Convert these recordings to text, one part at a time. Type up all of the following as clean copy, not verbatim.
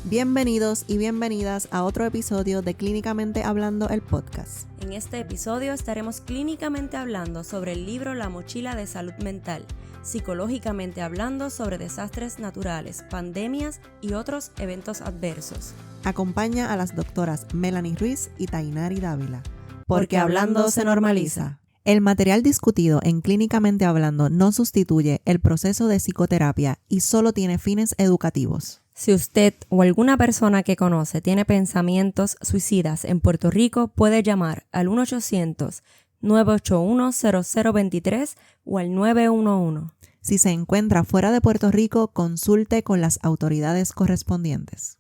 Bienvenidos y bienvenidas a otro episodio de Clínicamente Hablando, el podcast. En este episodio estaremos clínicamente hablando sobre el libro La mochila de salud mental, psicológicamente hablando sobre desastres naturales, pandemias y otros eventos adversos. Acompaña a las doctoras Melanie Ruiz y Tainari Dávila. Porque hablando se normaliza. El material discutido en Clínicamente Hablando no sustituye el proceso de psicoterapia y solo tiene fines educativos. Si usted o alguna persona que conoce tiene pensamientos suicidas en Puerto Rico, puede llamar al 1-800-981-0023 o al 911. Si se encuentra fuera de Puerto Rico, consulte con las autoridades correspondientes.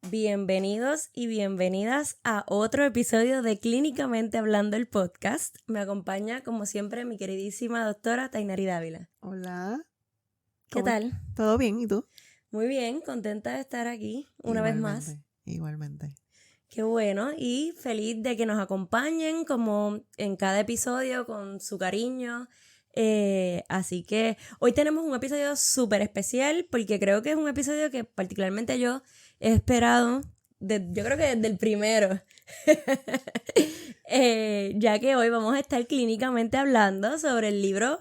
Bienvenidos y bienvenidas a otro episodio de Clínicamente Hablando, el podcast. Me acompaña, como siempre, mi queridísima doctora Tainari Dávila. Hola. ¿Qué tal? ¿Todo bien? ¿Y tú? Muy bien, contenta de estar aquí una vez más. Igualmente. Qué bueno y feliz de que nos acompañen como en cada episodio con su cariño. Así que hoy tenemos un episodio súper especial porque creo que es un episodio que particularmente yo he esperado, yo creo que desde el primero. Ya que hoy vamos a estar clínicamente hablando sobre el libro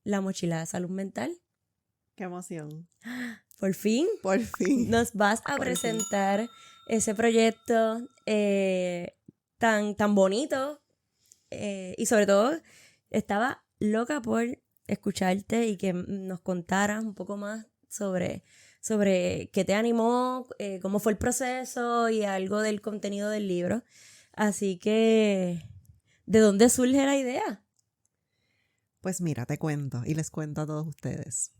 La mochila de salud mental. ¡Qué emoción! Por fin nos vas a presentar ese proyecto tan bonito y sobre todo estaba loca por escucharte y que nos contaras un poco más sobre qué te animó, cómo fue el proceso y algo del contenido del libro. Así que, ¿de dónde surge la idea? Pues mira, te cuento y les cuento a todos ustedes.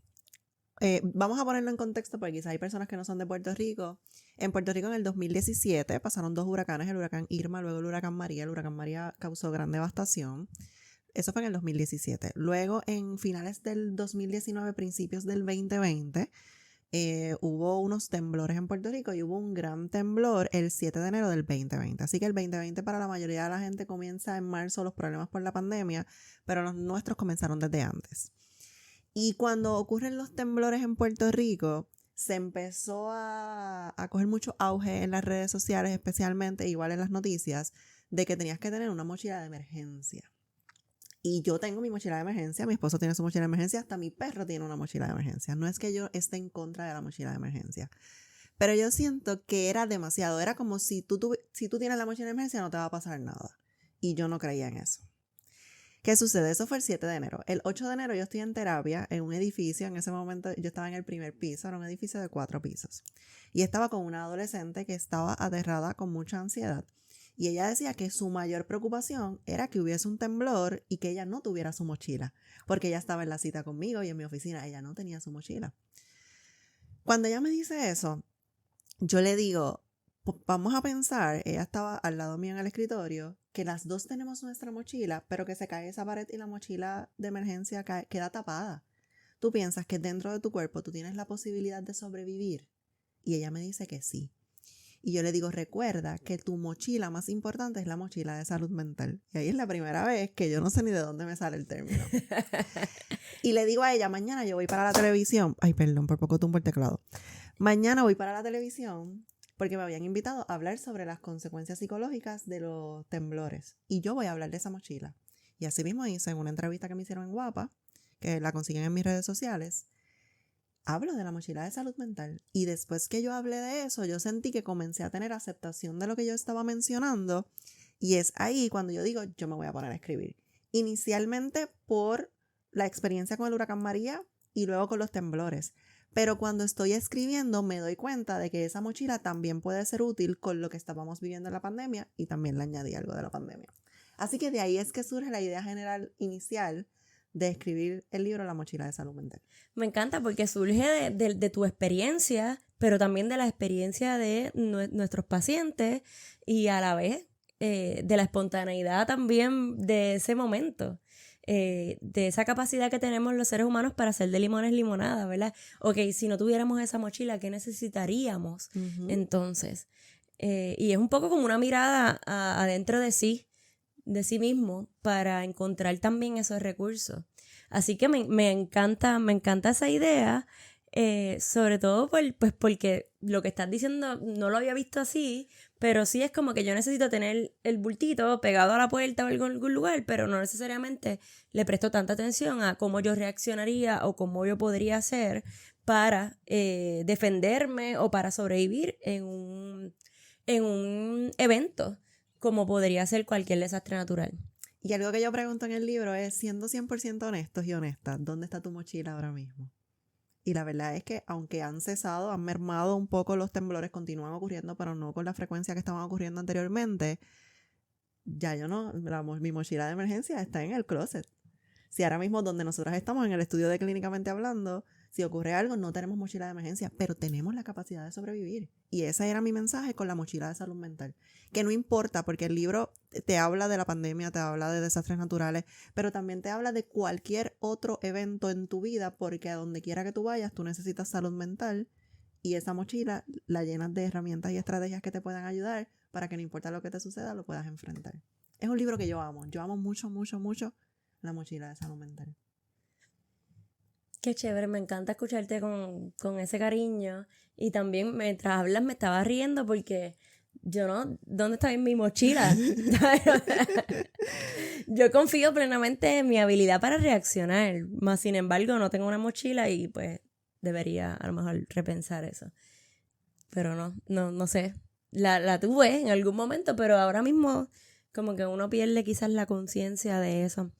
Vamos a ponerlo en contexto porque quizás hay personas que no son de Puerto Rico. En Puerto Rico en el 2017 pasaron 2 huracanes, el huracán Irma, luego el huracán María. El huracán María causó gran devastación. Eso fue en el 2017. Luego en finales del 2019, principios del 2020, hubo unos temblores en Puerto Rico y hubo un gran temblor el 7 de enero del 2020. Así que el 2020 para la mayoría de la gente comienza en marzo los problemas por la pandemia, pero los nuestros comenzaron desde antes. Y cuando ocurren los temblores en Puerto Rico, se empezó a coger mucho auge en las redes sociales, especialmente, igual en las noticias, de que tenías que tener una mochila de emergencia. Y yo tengo mi mochila de emergencia, mi esposo tiene su mochila de emergencia, hasta mi perro tiene una mochila de emergencia. No es que yo esté en contra de la mochila de emergencia, pero yo siento que era demasiado. Era como si tú tienes la mochila de emergencia no te va a pasar nada. Y yo no creía en eso. ¿Qué sucede? Eso fue el 7 de enero. El 8 de enero yo estoy en terapia en un edificio. En ese momento yo estaba en el primer piso. Era un edificio de 4 pisos. Y estaba con una adolescente que estaba aterrada con mucha ansiedad. Y ella decía que su mayor preocupación era que hubiese un temblor y que ella no tuviera su mochila. Porque ella estaba en la cita conmigo y en mi oficina ella no tenía su mochila. Cuando ella me dice eso, yo le digo, vamos a pensar, ella estaba al lado mío en el escritorio, que las dos tenemos nuestra mochila, pero que se cae esa pared y la mochila de emergencia queda tapada. Tú piensas que dentro de tu cuerpo tú tienes la posibilidad de sobrevivir. Y ella me dice que sí. Y yo le digo, recuerda que tu mochila más importante es la mochila de salud mental. Y ahí es la primera vez que yo no sé ni de dónde me sale el término. Y le digo a ella, mañana yo voy para la televisión. Ay, perdón, por poco tumbo el teclado. Mañana voy para la televisión porque me habían invitado a hablar sobre las consecuencias psicológicas de los temblores. Y yo voy a hablar de esa mochila. Y así mismo hice en una entrevista que me hicieron en Guapa, que la consiguen en mis redes sociales, hablo de la mochila de salud mental. Y después que yo hablé de eso, yo sentí que comencé a tener aceptación de lo que yo estaba mencionando. Y es ahí cuando yo digo, yo me voy a poner a escribir. Inicialmente por la experiencia con el huracán María y luego con los temblores. Pero cuando estoy escribiendo me doy cuenta de que esa mochila también puede ser útil con lo que estábamos viviendo en la pandemia y también le añadí algo de la pandemia. Así que de ahí es que surge la idea general inicial de escribir el libro La mochila de salud mental. Me encanta porque surge de tu experiencia, pero también de la experiencia de nuestros pacientes y a la vez de la espontaneidad también de ese momento. De esa capacidad que tenemos los seres humanos para hacer de limones limonada, ¿verdad? Ok, si no tuviéramos esa mochila, ¿qué necesitaríamos? Entonces, y es un poco como una mirada adentro de sí mismo para encontrar también esos recursos. Así que me encanta esa idea Sobre todo pues porque lo que estás diciendo no lo había visto así, pero sí es como que yo necesito tener el bultito pegado a la puerta o en algún lugar, pero no necesariamente le presto tanta atención a cómo yo reaccionaría o cómo yo podría hacer para defenderme o para sobrevivir en un evento, como podría ser cualquier desastre natural. Y algo que yo pregunto en el libro es, siendo 100% honestos y honestas, ¿dónde está tu mochila ahora mismo? Y la verdad es que aunque han cesado, han mermado un poco los temblores, continúan ocurriendo, pero no con la frecuencia que estaban ocurriendo anteriormente. Ya yo no, mi mochila de emergencia está en el closet. Si ahora mismo donde nosotras estamos en el estudio de Clínicamente Hablando, si ocurre algo, no tenemos mochila de emergencia, pero tenemos la capacidad de sobrevivir. Y ese era mi mensaje con la mochila de salud mental. Que no importa, porque el libro te habla de la pandemia, te habla de desastres naturales, pero también te habla de cualquier otro evento en tu vida, porque a donde quiera que tú vayas, tú necesitas salud mental. Y esa mochila la llenas de herramientas y estrategias que te puedan ayudar para que no importa lo que te suceda, lo puedas enfrentar. Es un libro que yo amo. Yo amo mucho, mucho, mucho la mochila de salud mental. Qué chévere, me encanta escucharte con ese cariño. Y también mientras hablas me estaba riendo porque yo no, ¿dónde está mi mochila? Yo confío plenamente en mi habilidad para reaccionar, más sin embargo no tengo una mochila y pues debería a lo mejor repensar eso. Pero no sé. La tuve en algún momento, pero ahora mismo como que uno pierde quizás la conciencia de eso.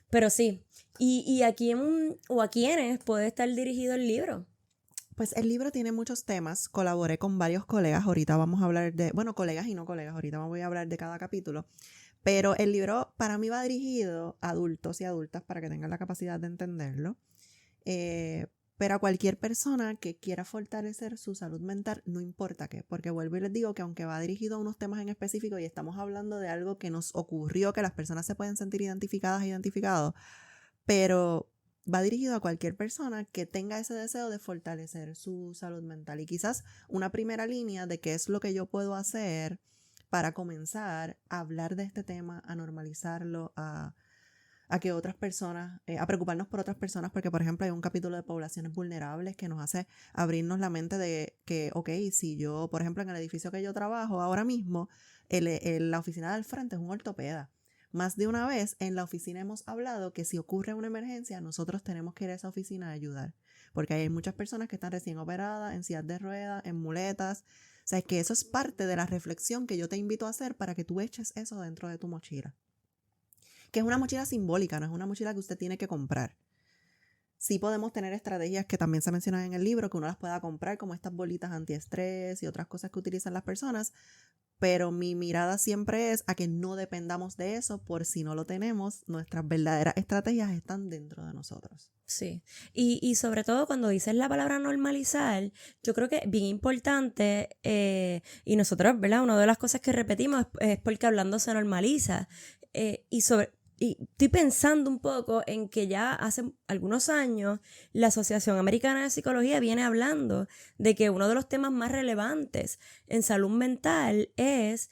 Pero sí. ¿Y a quién o a quiénes puede estar dirigido el libro? Pues el libro tiene muchos temas. Colaboré con varios colegas. Ahorita vamos a hablar de, bueno, colegas y no colegas. Ahorita voy a hablar de cada capítulo. Pero el libro para mí va dirigido a adultos y adultas para que tengan la capacidad de entenderlo. Pero a cualquier persona que quiera fortalecer su salud mental, no importa qué. Porque vuelvo y les digo que aunque va dirigido a unos temas en específico y estamos hablando de algo que nos ocurrió, que las personas se pueden sentir identificados, pero va dirigido a cualquier persona que tenga ese deseo de fortalecer su salud mental. Y quizás una primera línea de qué es lo que yo puedo hacer para comenzar a hablar de este tema, a normalizarlo, a que otras personas, a preocuparnos por otras personas, porque por ejemplo hay un capítulo de poblaciones vulnerables que nos hace abrirnos la mente de que, ok, si yo, por ejemplo, en el edificio que yo trabajo ahora mismo, la oficina del frente es un ortopeda. Más de una vez en la oficina hemos hablado que si ocurre una emergencia, nosotros tenemos que ir a esa oficina a ayudar, porque hay muchas personas que están recién operadas, en sillas de ruedas, en muletas. O sea, que eso es parte de la reflexión que yo te invito a hacer para que tú eches eso dentro de tu mochila. Que es una mochila simbólica, no es una mochila que usted tiene que comprar. Sí podemos tener estrategias que también se mencionan en el libro, que uno las pueda comprar, como estas bolitas antiestrés y otras cosas que utilizan las personas, pero mi mirada siempre es a que no dependamos de eso, por si no lo tenemos, nuestras verdaderas estrategias están dentro de nosotros. Sí, y sobre todo cuando dices la palabra normalizar, yo creo que es bien importante, y nosotros, ¿verdad? Una de las cosas que repetimos es porque hablando se normaliza, y estoy pensando un poco en que ya hace algunos años la Asociación Americana de Psicología viene hablando de que uno de los temas más relevantes en salud mental es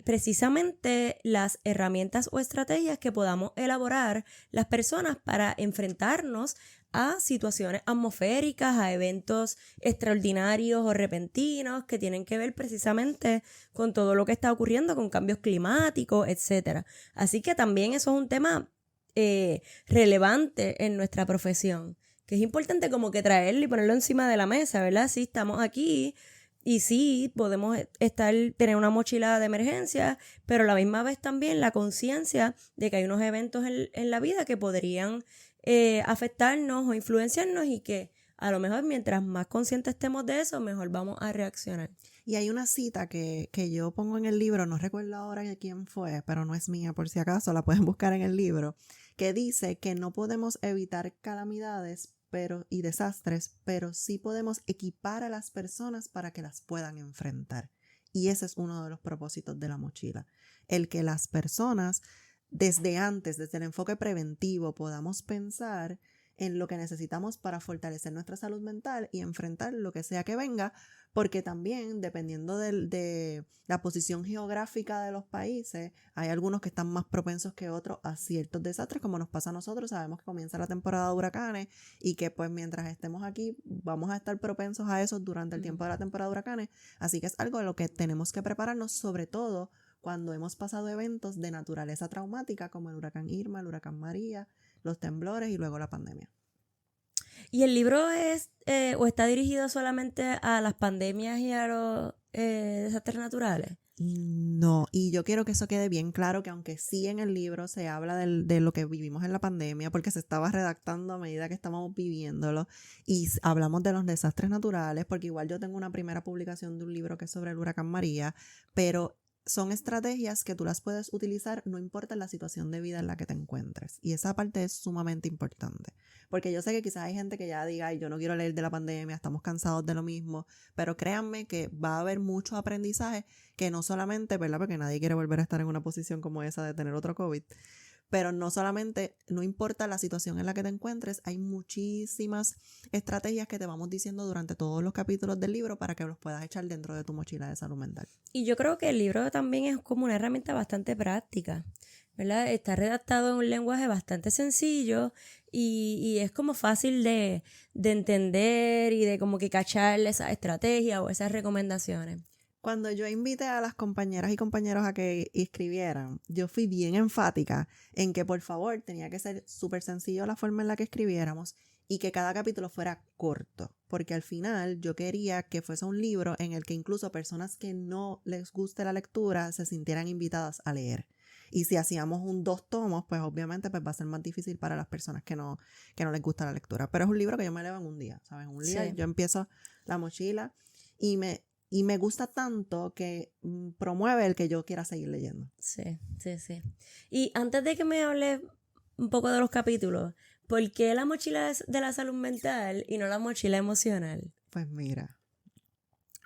precisamente las herramientas o estrategias que podamos elaborar las personas para enfrentarnos a situaciones atmosféricas, a eventos extraordinarios o repentinos que tienen que ver precisamente con todo lo que está ocurriendo, con cambios climáticos, etc. Así que también eso es un tema relevante en nuestra profesión, que es importante como que traerlo y ponerlo encima de la mesa, ¿verdad? Sí, estamos aquí y sí, podemos tener una mochila de emergencia, pero a la misma vez también la conciencia de que hay unos eventos en la vida que podrían afectarnos o influenciarnos y que a lo mejor mientras más conscientes estemos de eso, mejor vamos a reaccionar. Y hay una cita que yo pongo en el libro, no recuerdo ahora de quién fue, pero no es mía por si acaso, la pueden buscar en el libro, que dice que no podemos evitar calamidades y desastres, pero sí podemos equipar a las personas para que las puedan enfrentar. Y ese es uno de los propósitos de la mochila, el que las personas desde antes, desde el enfoque preventivo, podamos pensar en lo que necesitamos para fortalecer nuestra salud mental y enfrentar lo que sea que venga, porque también, dependiendo de la posición geográfica de los países, hay algunos que están más propensos que otros a ciertos desastres, como nos pasa a nosotros. Sabemos que comienza la temporada de huracanes y que pues mientras estemos aquí vamos a estar propensos a eso durante el tiempo de la temporada de huracanes, así que es algo a lo que tenemos que prepararnos, sobre todo cuando hemos pasado eventos de naturaleza traumática como el huracán Irma, el huracán María, los temblores y luego la pandemia. ¿Y el libro es o está dirigido solamente a las pandemias y a los desastres naturales? No, y yo quiero que eso quede bien claro, que aunque sí en el libro se habla de lo que vivimos en la pandemia, porque se estaba redactando a medida que estábamos viviéndolo, y hablamos de los desastres naturales, porque igual yo tengo una primera publicación de un libro que es sobre el huracán María, pero son estrategias que tú las puedes utilizar no importa la situación de vida en la que te encuentres. Y esa parte es sumamente importante. Porque yo sé que quizás hay gente que ya diga, ay, yo no quiero leer de la pandemia, estamos cansados de lo mismo, pero créanme que va a haber mucho aprendizaje que no solamente, ¿verdad? Porque nadie quiere volver a estar en una posición como esa de tener otro COVID. Pero no solamente, no importa la situación en la que te encuentres, hay muchísimas estrategias que te vamos diciendo durante todos los capítulos del libro para que los puedas echar dentro de tu mochila de salud mental. Y yo creo que el libro también es como una herramienta bastante práctica, ¿verdad? Está redactado en un lenguaje bastante sencillo y es como fácil de entender y de como que cachar esas estrategias o esas recomendaciones. Cuando yo invité a las compañeras y compañeros a que escribieran, yo fui bien enfática en que por favor tenía que ser súper sencillo la forma en la que escribiéramos y que cada capítulo fuera corto, porque al final yo quería que fuese un libro en el que incluso personas que no les guste la lectura se sintieran invitadas a leer. Y si hacíamos 2 tomos, pues obviamente pues va a ser más difícil para las personas que no les gusta la lectura. Pero es un libro que yo me leo en un día, ¿sabes? Un día Sí. yo empiezo la mochila y me gusta tanto que promueve el que yo quiera seguir leyendo. Sí, sí, sí. Y antes de que me hables un poco de los capítulos, ¿por qué la mochila de la salud mental y no la mochila emocional? Pues mira,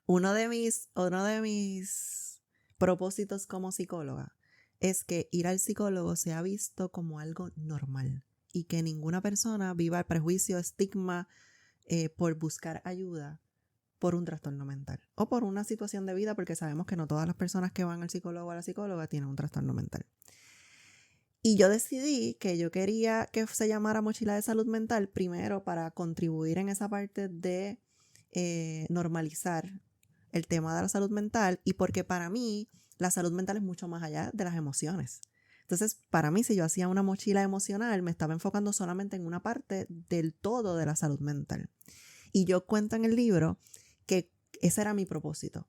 uno de mis propósitos como psicóloga es que ir al psicólogo sea visto como algo normal y que ninguna persona viva el prejuicio, estigma por buscar ayuda por un trastorno mental o por una situación de vida, porque sabemos que no todas las personas que van al psicólogo o a la psicóloga tienen un trastorno mental. Y yo decidí que yo quería que se llamara Mochila de Salud Mental, primero para contribuir en esa parte de normalizar el tema de la salud mental, y porque para mí la salud mental es mucho más allá de las emociones. Entonces, para mí, si yo hacía una mochila emocional, me estaba enfocando solamente en una parte del todo de la salud mental. Y yo cuento en el libro que ese era mi propósito.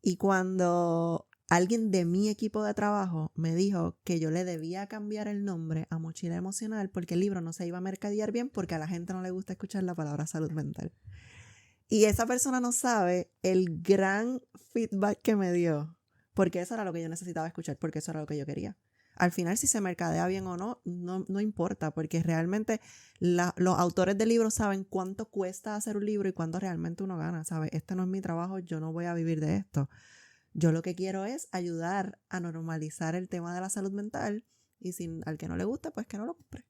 Y cuando alguien de mi equipo de trabajo me dijo que yo le debía cambiar el nombre a Mochila Emocional porque el libro no se iba a mercadear bien, porque a la gente no le gusta escuchar la palabra salud mental. Y esa persona no sabe el gran feedback que me dio, porque eso era lo que yo necesitaba escuchar, porque eso era lo que yo quería. Al final, si se mercadea bien o no, no importa, porque realmente los autores del libro saben cuánto cuesta hacer un libro y cuánto realmente uno gana, ¿sabes? Este no es mi trabajo, yo no voy a vivir de esto. Yo lo que quiero es ayudar a normalizar el tema de la salud mental, y si al que no le gusta, pues que no lo compre.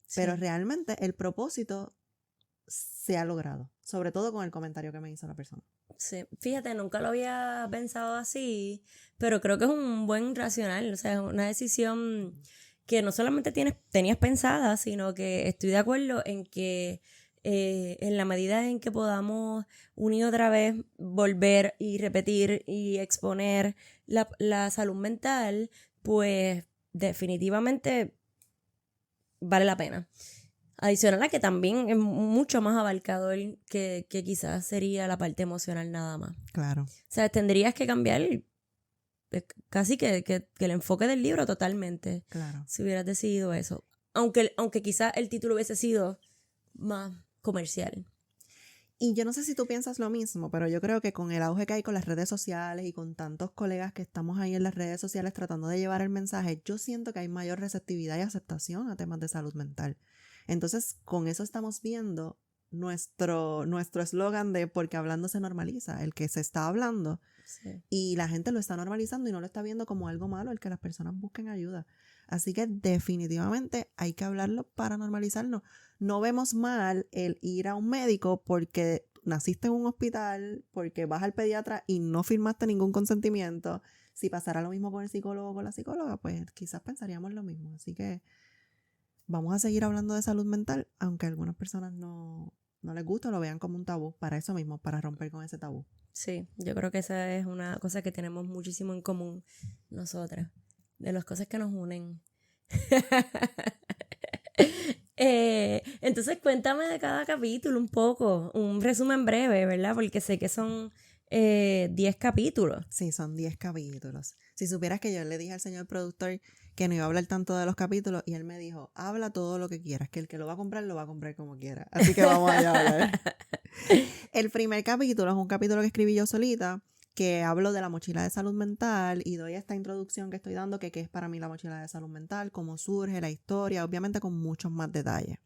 Sí. Pero realmente el propósito se ha logrado, sobre todo con el comentario que me hizo la persona. Sí, fíjate, nunca lo había pensado así, pero creo que es un buen racional, o sea, es una decisión que no solamente tenías pensada, sino que estoy de acuerdo en que en la medida en que podamos una y otra vez volver y repetir y exponer la salud mental, pues definitivamente vale la pena. Adicional a que también es mucho más abarcador que quizás sería la parte emocional nada más. Claro. O sea, tendrías que cambiar casi que el enfoque del libro totalmente. Claro. Si hubieras decidido eso. Aunque quizás el título hubiese sido más comercial. Y yo no sé si tú piensas lo mismo, pero yo creo que con el auge que hay con las redes sociales y con tantos colegas que estamos ahí en las redes sociales tratando de llevar el mensaje, yo siento que hay mayor receptividad y aceptación a temas de salud mental. Entonces, con eso estamos viendo nuestro eslogan de porque hablando se normaliza, el que se está hablando. Sí. Y la gente lo está normalizando y no lo está viendo como algo malo el que las personas busquen ayuda. Así que definitivamente hay que hablarlo para normalizarlo. No vemos mal el ir a un médico porque naciste en un hospital, porque vas al pediatra y no firmaste ningún consentimiento. Si pasara lo mismo con el psicólogo o con la psicóloga, pues quizás pensaríamos lo mismo. Así que vamos a seguir hablando de salud mental, aunque a algunas personas no les gusta o lo vean como un tabú, para eso mismo, para romper con ese tabú. Sí, yo creo que esa es una cosa que tenemos muchísimo en común nosotras, de las cosas que nos unen. Entonces cuéntame de cada capítulo un poco, un resumen breve, ¿verdad? Porque sé que son 10 capítulos. Sí, son 10 capítulos. Si supieras que yo le dije al señor productor que no iba a hablar tanto de los capítulos y él me dijo, habla todo lo que quieras, que el que lo va a comprar como quiera. Así que vamos allá a hablar. El primer capítulo es un capítulo que escribí yo solita, que hablo de la mochila de salud mental y doy esta introducción que estoy dando, que qué es para mí la mochila de salud mental, cómo surge, la historia, obviamente con muchos más detalles.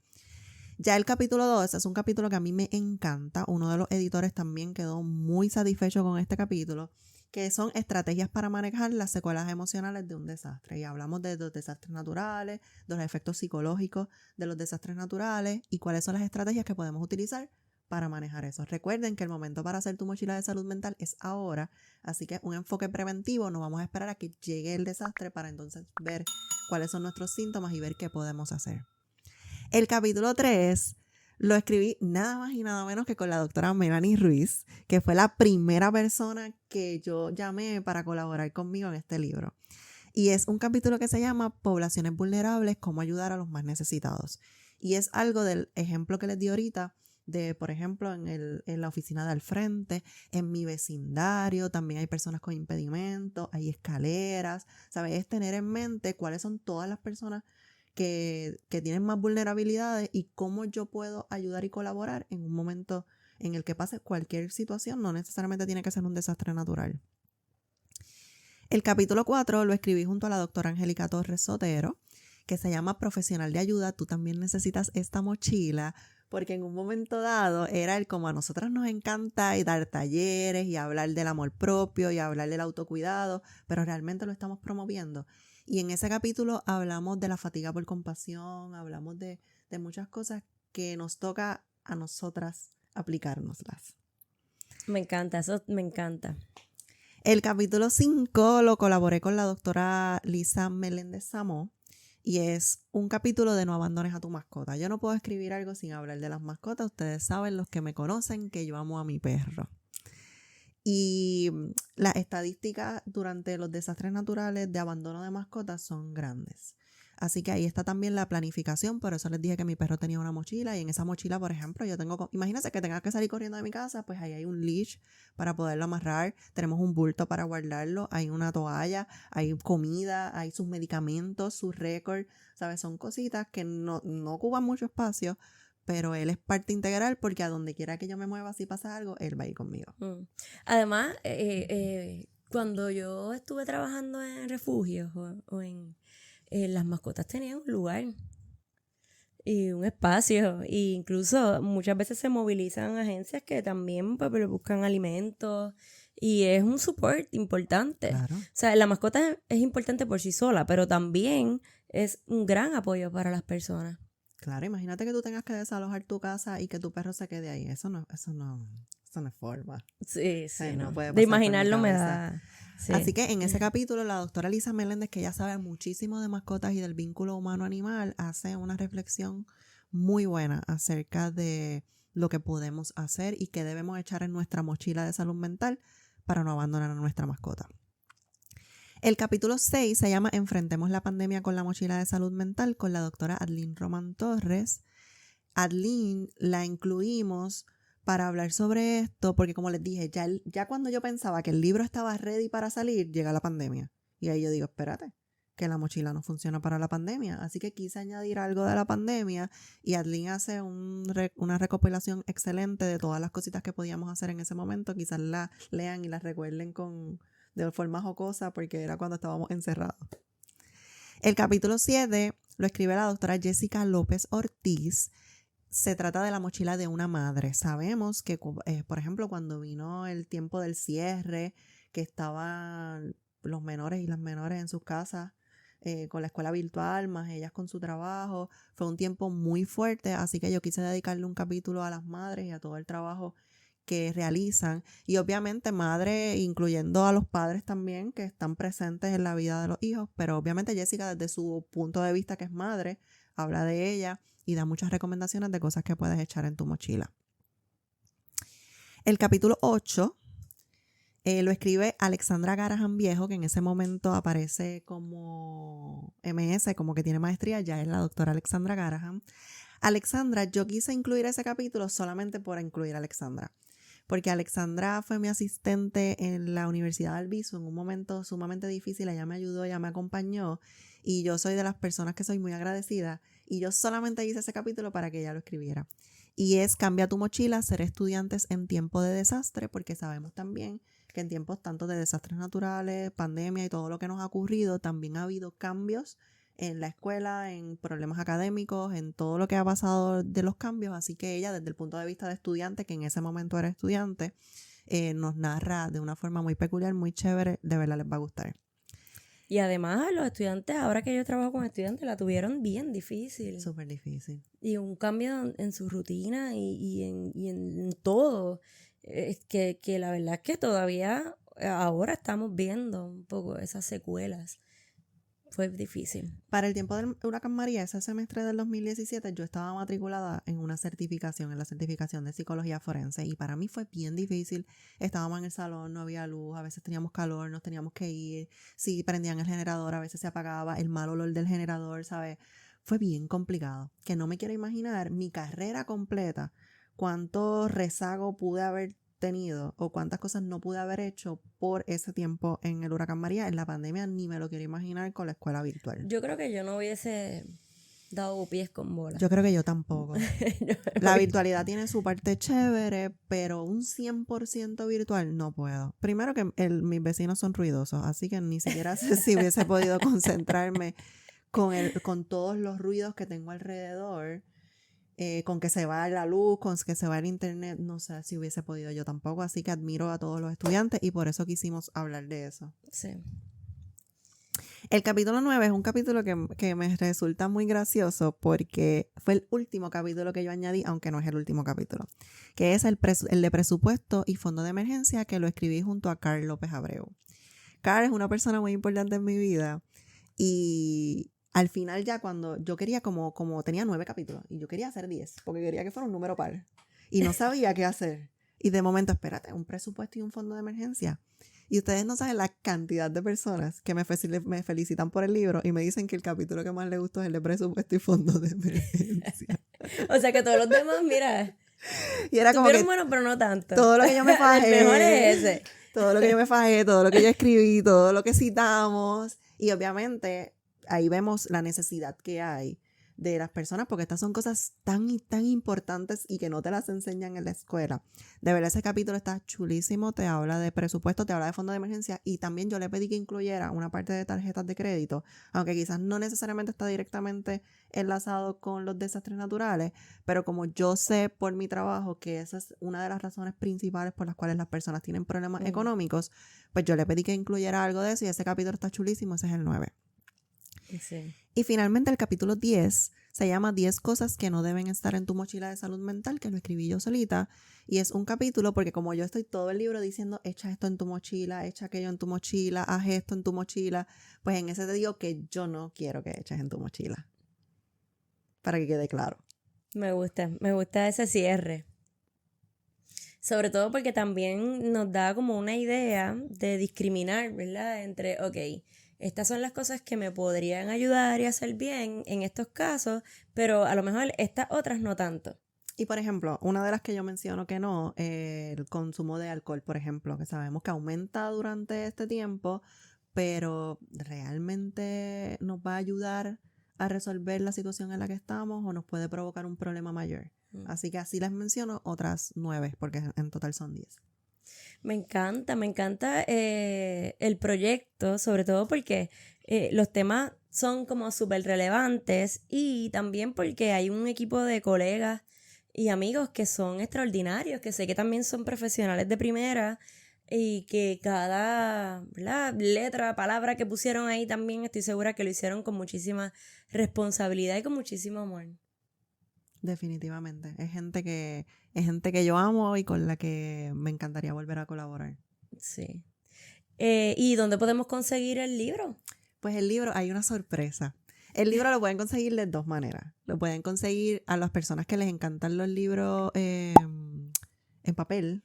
Ya el capítulo 2 es un capítulo que a mí me encanta. Uno de los editores también quedó muy satisfecho con este capítulo, que son estrategias para manejar las secuelas emocionales de un desastre. Y hablamos de los desastres naturales, de los efectos psicológicos de los desastres naturales y cuáles son las estrategias que podemos utilizar para manejar eso. Recuerden que el momento para hacer tu mochila de salud mental es ahora, así que un enfoque preventivo, no vamos a esperar a que llegue el desastre para entonces ver cuáles son nuestros síntomas y ver qué podemos hacer. El capítulo 3 lo escribí nada más y nada menos que con la doctora Melanie Ruiz, que fue la primera persona que yo llamé para colaborar conmigo en este libro. Y es un capítulo que se llama Poblaciones vulnerables, cómo ayudar a los más necesitados. Y es algo del ejemplo que les di ahorita de, por ejemplo, en la oficina de al frente, en mi vecindario, también hay personas con impedimentos, hay escaleras, ¿sabes? Es tener en mente cuáles son todas las personas que tienen más vulnerabilidades y cómo yo puedo ayudar y colaborar en un momento en el que pase cualquier situación, no necesariamente tiene que ser un desastre natural. El capítulo 4 lo escribí junto a la doctora Angélica Torres Sotero, que se llama Profesional de Ayuda, tú también necesitas esta mochila, porque en un momento dado era el como a nosotras nos encanta y dar talleres y hablar del amor propio y hablar del autocuidado, pero realmente lo estamos promoviendo. Y en ese capítulo hablamos de la fatiga por compasión, hablamos de muchas cosas que nos toca a nosotras aplicárnoslas. Me encanta, eso me encanta. El capítulo 5 lo colaboré con la doctora Lisa Meléndez Samó y es un capítulo de no abandones a tu mascota. Yo no puedo escribir algo sin hablar de las mascotas. Ustedes saben, los que me conocen, que yo amo a mi perro. Y las estadísticas durante los desastres naturales de abandono de mascotas son grandes. Así que ahí está también la planificación, por eso les dije que mi perro tenía una mochila y en esa mochila, por ejemplo, yo tengo, imagínense que tenga que salir corriendo de mi casa, pues ahí hay un leash para poderlo amarrar, tenemos un bulto para guardarlo, hay una toalla, hay comida, hay sus medicamentos, sus récords, ¿sabes? Son cositas que no ocupan mucho espacio, pero él es parte integral porque a donde quiera que yo me mueva, si pasa algo, él va a ir conmigo. Además, cuando yo estuve trabajando en refugios o en las mascotas tenían un lugar y un espacio, e incluso muchas veces se movilizan agencias que también pues, buscan alimentos y es un support importante. Claro. O sea, la mascota es importante por sí sola, pero también es un gran apoyo para las personas. Claro, imagínate que tú tengas que desalojar tu casa y que tu perro se quede ahí. Eso no es forma. Sí, sí, no puede de pasar por mi imaginarlo me cabeza. da... Sí. Así que en ese capítulo la doctora Lisa Meléndez, que ya sabe muchísimo de mascotas y del vínculo humano-animal, hace una reflexión muy buena acerca de lo que podemos hacer y que debemos echar en nuestra mochila de salud mental para no abandonar a nuestra mascota. El capítulo 6 se llama Enfrentemos la pandemia con la mochila de salud mental con la doctora Adlín Román Torres. Adlín la incluimos para hablar sobre esto porque, como les dije, ya cuando yo pensaba que el libro estaba ready para salir, llega la pandemia. Y ahí yo digo, espérate, que la mochila no funciona para la pandemia. Así que quise añadir algo de la pandemia y Adlín hace una recopilación excelente de todas las cositas que podíamos hacer en ese momento. Quizás la lean y las recuerden de forma jocosa porque era cuando estábamos encerrados. El capítulo 7 lo escribe la doctora Jessica López Ortiz. Se trata de la mochila de una madre. Sabemos que, por ejemplo, cuando vino el tiempo del cierre, que estaban los menores y las menores en sus casas con la escuela virtual, más ellas con su trabajo. Fue un tiempo muy fuerte, así que yo quise dedicarle un capítulo a las madres y a todo el trabajo que realizan. Y obviamente madres, incluyendo a los padres también, que están presentes en la vida de los hijos, pero obviamente Jessica, desde su punto de vista que es madre, habla de ella y da muchas recomendaciones de cosas que puedes echar en tu mochila. El capítulo 8 lo escribe Alexandra Garahan Viejo, que en ese momento aparece como MS, como que tiene maestría, ya es la doctora Alexandra Garahan. Alexandra, yo quise incluir ese capítulo solamente por incluir a Alexandra, porque Alexandra fue mi asistente en la Universidad de Albizu en un momento sumamente difícil. Ella me ayudó, ella me acompañó y yo soy de las personas que soy muy agradecida y yo solamente hice ese capítulo para que ella lo escribiera. Y es Cambia tu mochila, ser estudiantes en tiempo de desastre, porque sabemos también que en tiempos tanto de desastres naturales, pandemia y todo lo que nos ha ocurrido, también ha habido cambios en la escuela, en problemas académicos, en todo lo que ha pasado de los cambios. Así que ella, desde el punto de vista de estudiante, que en ese momento era estudiante, nos narra de una forma muy peculiar, muy chévere. De verdad les va a gustar. Y además los estudiantes, ahora que yo trabajo con estudiantes, la tuvieron bien difícil. Súper difícil. Y un cambio en su rutina y en todo. Que la verdad es que todavía ahora estamos viendo un poco esas secuelas. Fue difícil. Para el tiempo del huracán María, ese semestre del 2017, yo estaba matriculada en una certificación, en la certificación de psicología forense, y para mí fue bien difícil. Estábamos en el salón, no había luz, a veces teníamos calor, nos teníamos que ir. Si prendían el generador, a veces se apagaba, el mal olor del generador, ¿sabes? Fue bien complicado, que no me quiero imaginar mi carrera completa, cuánto rezago pude haber tenido o cuántas cosas no pude haber hecho por ese tiempo en el huracán María. En la pandemia ni me lo quiero imaginar con la escuela virtual. Yo creo que yo no hubiese dado pies con bola. Yo creo que yo tampoco. La virtualidad tiene su parte chévere, pero un 100% virtual no puedo. Primero que mis vecinos son ruidosos, así que ni siquiera sé si hubiese podido concentrarme con todos los ruidos que tengo alrededor. Con que se va la luz, con que se va el internet, no sé si hubiese podido yo tampoco, así que admiro a todos los estudiantes y por eso quisimos hablar de eso. Sí. El capítulo 9 es un capítulo que me resulta muy gracioso porque fue el último capítulo que yo añadí, aunque no es el último capítulo, que es el de presupuesto y fondo de emergencia, que lo escribí junto a Carl López Abreu. Carl es una persona muy importante en mi vida y al final ya cuando yo quería como tenía 9 capítulos y yo quería hacer 10 porque quería que fuera un número par y no sabía qué hacer. Y de momento, espérate, un presupuesto y un fondo de emergencia. Y ustedes no saben la cantidad de personas que me felicitan por el libro y me dicen que el capítulo que más les gustó es el de presupuesto y fondo de emergencia. O sea que todos los demás, mira, Y era como que bueno, pero no tanto. todo lo que yo me fajé. El mejor es ese. Todo lo que yo me fajé, todo lo que yo escribí, todo lo que citamos. Y obviamente ahí vemos la necesidad que hay de las personas, porque estas son cosas tan y tan importantes y que no te las enseñan en la escuela. De verdad, ese capítulo está chulísimo, te habla de presupuesto, te habla de fondo de emergencia y también yo le pedí que incluyera una parte de tarjetas de crédito, aunque quizás no necesariamente está directamente enlazado con los desastres naturales, pero como yo sé por mi trabajo que esa es una de las razones principales por las cuales las personas tienen problemas económicos, pues yo le pedí que incluyera algo de eso y ese capítulo está chulísimo, ese es el 9. Sí. Y finalmente el capítulo 10 se llama 10 cosas que no deben estar en tu mochila de salud mental, que lo escribí yo solita. Y es un capítulo porque como yo estoy todo el libro diciendo, echa esto en tu mochila, echa aquello en tu mochila, haz esto en tu mochila, pues en ese te digo que yo no quiero que eches en tu mochila. Para que quede claro. Me gusta ese cierre. Sobre todo porque también nos da como una idea de discriminar, ¿verdad? Entre, ok, estas son las cosas que me podrían ayudar y hacer bien en estos casos, pero a lo mejor estas otras no tanto. Y por ejemplo, una de las que yo menciono que no, el consumo de alcohol, por ejemplo, que sabemos que aumenta durante este tiempo, pero realmente nos va a ayudar a resolver la situación en la que estamos o nos puede provocar un problema mayor. Así que así les menciono otras 9, porque en total son 10. Me encanta el proyecto, sobre todo porque los temas son como súper relevantes y también porque hay un equipo de colegas y amigos que son extraordinarios, que sé que también son profesionales de primera Y que cada, ¿verdad?, letra, palabra que pusieron ahí también estoy segura que lo hicieron con muchísima responsabilidad y con muchísimo amor. Definitivamente. Es gente que yo amo y con la que me encantaría volver a colaborar. Sí. ¿Y dónde podemos conseguir el libro? Pues el libro, hay una sorpresa. El libro lo pueden conseguir de dos maneras. Lo pueden conseguir a las personas que les encantan los libros en papel,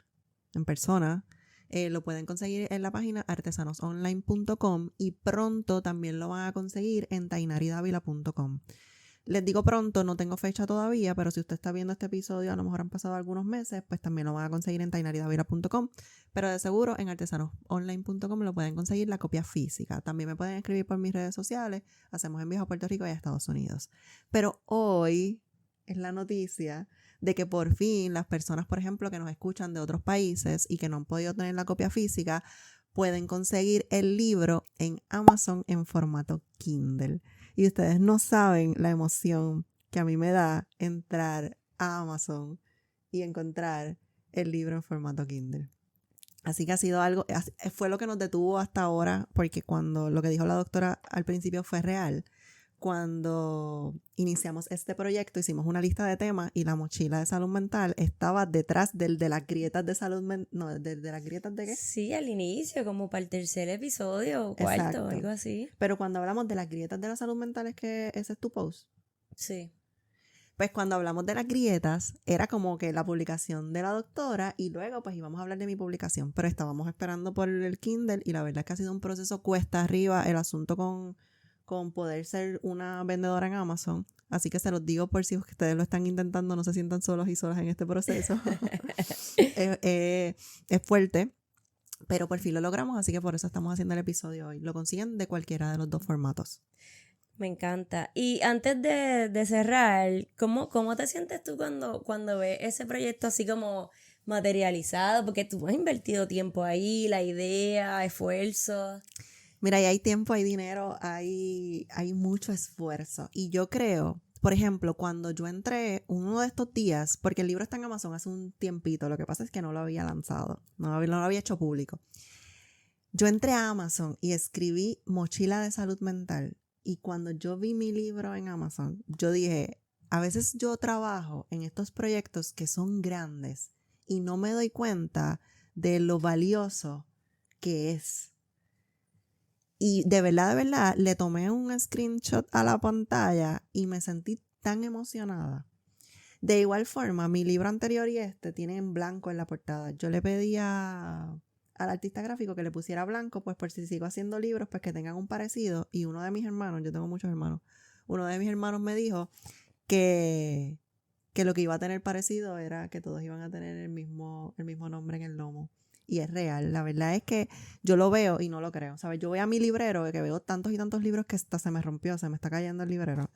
en persona. Lo pueden conseguir en la página artesanosonline.com y pronto también lo van a conseguir en tainaridavila.com. Les digo pronto, no tengo fecha todavía, pero si usted está viendo este episodio, a lo mejor han pasado algunos meses, pues también lo van a conseguir en tainaridavila.com, pero de seguro en artesanosonline.com lo pueden conseguir la copia física. También me pueden escribir por mis redes sociales, hacemos envíos a Puerto Rico y a Estados Unidos. Pero hoy es la noticia de que por fin las personas, por ejemplo, que nos escuchan de otros países y que no han podido tener la copia física, pueden conseguir el libro en Amazon en formato Kindle. Y ustedes no saben la emoción que a mí me da entrar a Amazon y encontrar el libro en formato Kindle. Así que ha sido algo, fue lo que nos detuvo hasta ahora, porque cuando lo que dijo la doctora al principio fue real. Cuando iniciamos este proyecto, hicimos una lista de temas y la mochila de salud mental estaba detrás del de las grietas de salud mental. No, de las grietas de qué. Sí, al inicio, como para el tercer episodio o cuarto, Exacto. algo así. Pero cuando hablamos de las grietas de la salud mental, es que ese es tu post. Sí. Pues cuando hablamos de las grietas, era como que la publicación de la doctora y luego pues íbamos a hablar de mi publicación. Pero estábamos esperando por el Kindle y la verdad es que ha sido un proceso cuesta arriba el asunto con poder ser una vendedora en Amazon. Así que se los digo por si ustedes lo están intentando, no se sientan solos y solas en este proceso. Es fuerte, pero por fin lo logramos, así que por eso estamos haciendo el episodio hoy. Lo consiguen de cualquiera de los dos formatos. Me encanta. Y antes de cerrar, ¿cómo te sientes tú cuando ves ese proyecto así como materializado? Porque tú has invertido tiempo ahí, la idea, esfuerzo. Mira, y hay tiempo, hay dinero, hay mucho esfuerzo. Y yo creo, por ejemplo, cuando yo entré uno de estos días, porque el libro está en Amazon hace un tiempito, lo que pasa es que no lo había lanzado, no lo había hecho público. Yo entré a Amazon y escribí mochila de salud mental. Y cuando yo vi mi libro en Amazon, yo dije, a veces yo trabajo en estos proyectos que son grandes y no me doy cuenta de lo valioso que es. Y de verdad, le tomé un screenshot a la pantalla y me sentí tan emocionada. De igual forma, mi libro anterior y este tienen en blanco en la portada. Yo le pedí al artista gráfico que le pusiera blanco, pues por si sigo haciendo libros, pues que tengan un parecido. Y uno de mis hermanos, yo tengo muchos hermanos, uno de mis hermanos me dijo que lo que iba a tener parecido era que todos iban a tener el mismo nombre en el lomo. Y es real, la verdad es que yo lo veo y no lo creo, ¿sabes? Yo voy a mi librero, que veo tantos y tantos libros que hasta se me rompió, se me está cayendo el librero.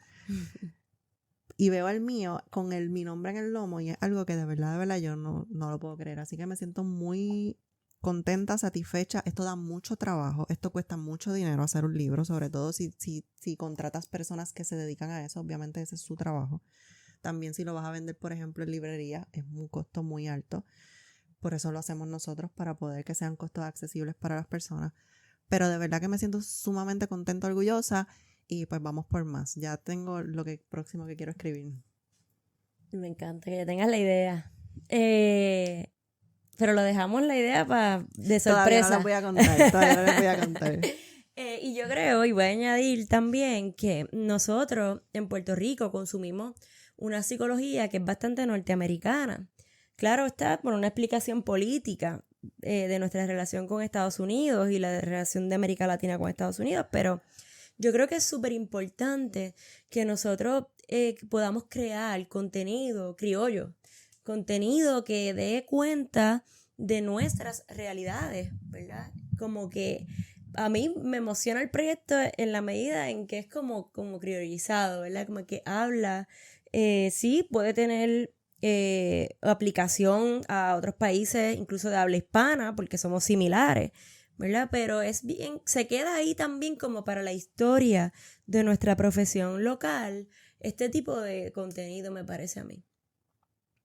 Y veo el mío con mi nombre en el lomo y es algo que de verdad yo no lo puedo creer. Así que me siento muy contenta, satisfecha. Esto da mucho trabajo, esto cuesta mucho dinero hacer un libro, sobre todo si contratas personas que se dedican a eso, obviamente ese es su trabajo. También si lo vas a vender, por ejemplo, en librería, es un costo muy alto. Por eso lo hacemos nosotros, para poder que sean costos accesibles para las personas. Pero de verdad que me siento sumamente contenta, orgullosa y pues vamos por más. Ya tengo lo próximo que quiero escribir. Me encanta que ya tengas la idea. Pero lo dejamos la idea de sorpresa. Todavía no les voy a contar. Y yo creo, y voy a añadir también, que nosotros en Puerto Rico consumimos una psicología que es bastante norteamericana. Claro está, por una explicación política de nuestra relación con Estados Unidos y la relación de América Latina con Estados Unidos, pero yo creo que es súper importante que nosotros podamos crear contenido criollo, contenido que dé cuenta de nuestras realidades, ¿verdad? Como que a mí me emociona el proyecto en la medida en que es como criollizado, ¿verdad? Como que habla, sí, puede tener aplicación a otros países, incluso de habla hispana, porque somos similares, ¿verdad? Pero es bien, se queda ahí también como para la historia de nuestra profesión local. Este tipo de contenido me parece a mí.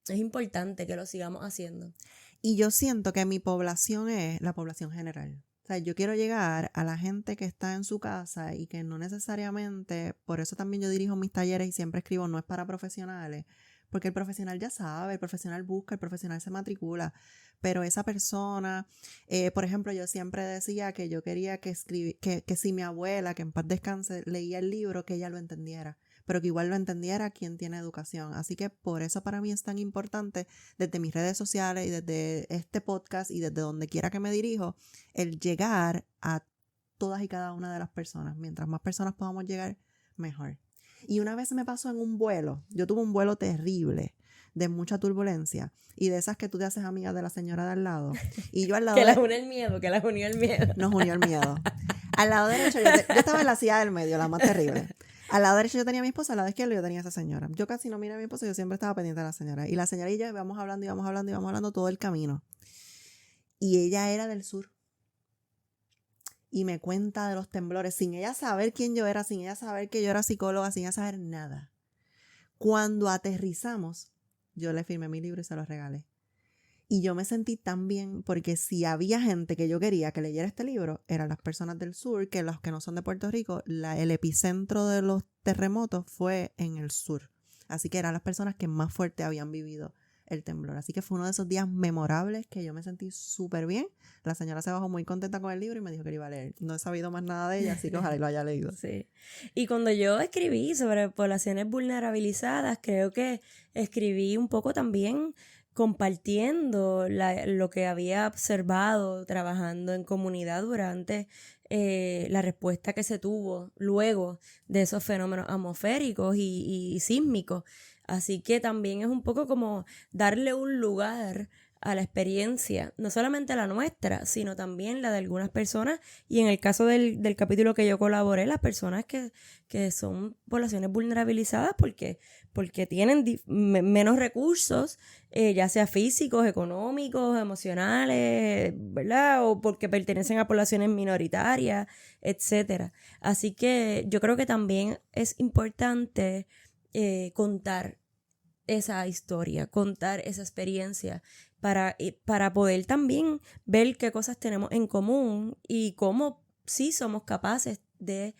Es importante que lo sigamos haciendo. Y yo siento que mi población es la población general. O sea, yo quiero llegar a la gente que está en su casa y que no necesariamente, por eso también yo dirijo mis talleres y siempre escribo, no es para profesionales, porque el profesional ya sabe, el profesional busca, el profesional se matricula, pero esa persona, por ejemplo, yo siempre decía que yo quería que si mi abuela, que en paz descanse, leía el libro, que ella lo entendiera, pero que igual lo entendiera quien tiene educación. Así que por eso para mí es tan importante, desde mis redes sociales y desde este podcast y desde donde quiera que me dirijo, el llegar a todas y cada una de las personas. Mientras más personas podamos llegar, mejor. Y una vez me pasó en un vuelo, yo tuve un vuelo terrible, de mucha turbulencia, y de esas que tú te haces amiga de la señora de al lado. Y yo al lado que las unió el miedo, que las unió el miedo. Nos unió el miedo. Al lado derecho, yo estaba en la silla del medio, la más terrible. Al lado derecho yo tenía a mi esposa, al lado izquierdo yo tenía a esa señora. Yo casi no miré a mi esposa, yo siempre estaba pendiente de la señora. Y la señora y yo íbamos hablando todo el camino. Y ella era del sur. Y me cuenta de los temblores, sin ella saber quién yo era, sin ella saber que yo era psicóloga, sin ella saber nada. Cuando aterrizamos, yo le firmé mi libro y se lo regalé. Y yo me sentí tan bien porque si había gente que yo quería que leyera este libro, eran las personas del sur, que los que no son de Puerto Rico, el epicentro de los terremotos fue en el sur. Así que eran las personas que más fuerte habían vivido el temblor. Así que fue uno de esos días memorables que yo me sentí súper bien. La señora se bajó muy contenta con el libro y me dijo que lo iba a leer. No he sabido más nada de ella, así que ojalá lo haya leído. Sí. Y cuando yo escribí sobre poblaciones vulnerabilizadas, creo que escribí un poco también compartiendo lo que había observado trabajando en comunidad durante la respuesta que se tuvo luego de esos fenómenos atmosféricos y sísmicos. Así que también es un poco como darle un lugar a la experiencia, no solamente la nuestra, sino también la de algunas personas, y en el caso del capítulo que yo colaboré, las personas que son poblaciones vulnerabilizadas porque tienen menos recursos, ya sea físicos, económicos, emocionales, ¿verdad? O porque pertenecen a poblaciones minoritarias, etcétera. Así que yo creo que también es importante contar esa historia, contar esa experiencia para poder también ver qué cosas tenemos en común y cómo sí somos capaces de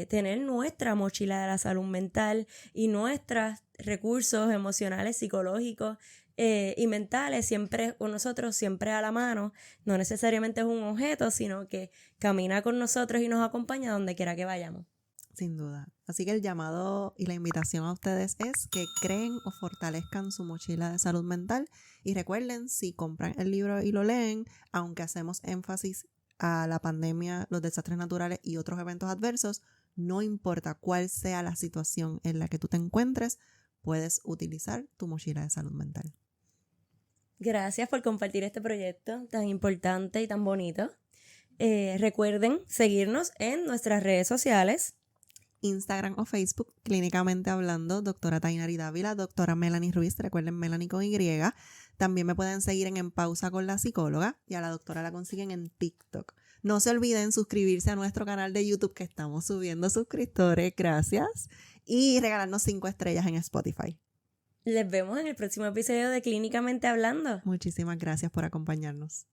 tener nuestra mochila de la salud mental y nuestros recursos emocionales, psicológicos y mentales siempre con nosotros, siempre a la mano. No necesariamente es un objeto, sino que camina con nosotros y nos acompaña donde quiera que vayamos. Sin duda. Así que el llamado y la invitación a ustedes es que creen o fortalezcan su mochila de salud mental y recuerden, si compran el libro y lo leen, aunque hacemos énfasis a la pandemia, los desastres naturales y otros eventos adversos, no importa cuál sea la situación en la que tú te encuentres, puedes utilizar tu mochila de salud mental. Gracias por compartir este proyecto tan importante y tan bonito. Recuerden seguirnos en nuestras redes sociales. Instagram o Facebook, Clínicamente Hablando, doctora Tainari Dávila, doctora Melanie Ruiz, recuerden Melanie con Y. También me pueden seguir en Pausa con la Psicóloga y a la doctora la consiguen en TikTok. No se olviden suscribirse a nuestro canal de YouTube que estamos subiendo suscriptores, gracias, y regalarnos 5 estrellas en Spotify. Les vemos en el próximo episodio de Clínicamente Hablando. Muchísimas gracias por acompañarnos.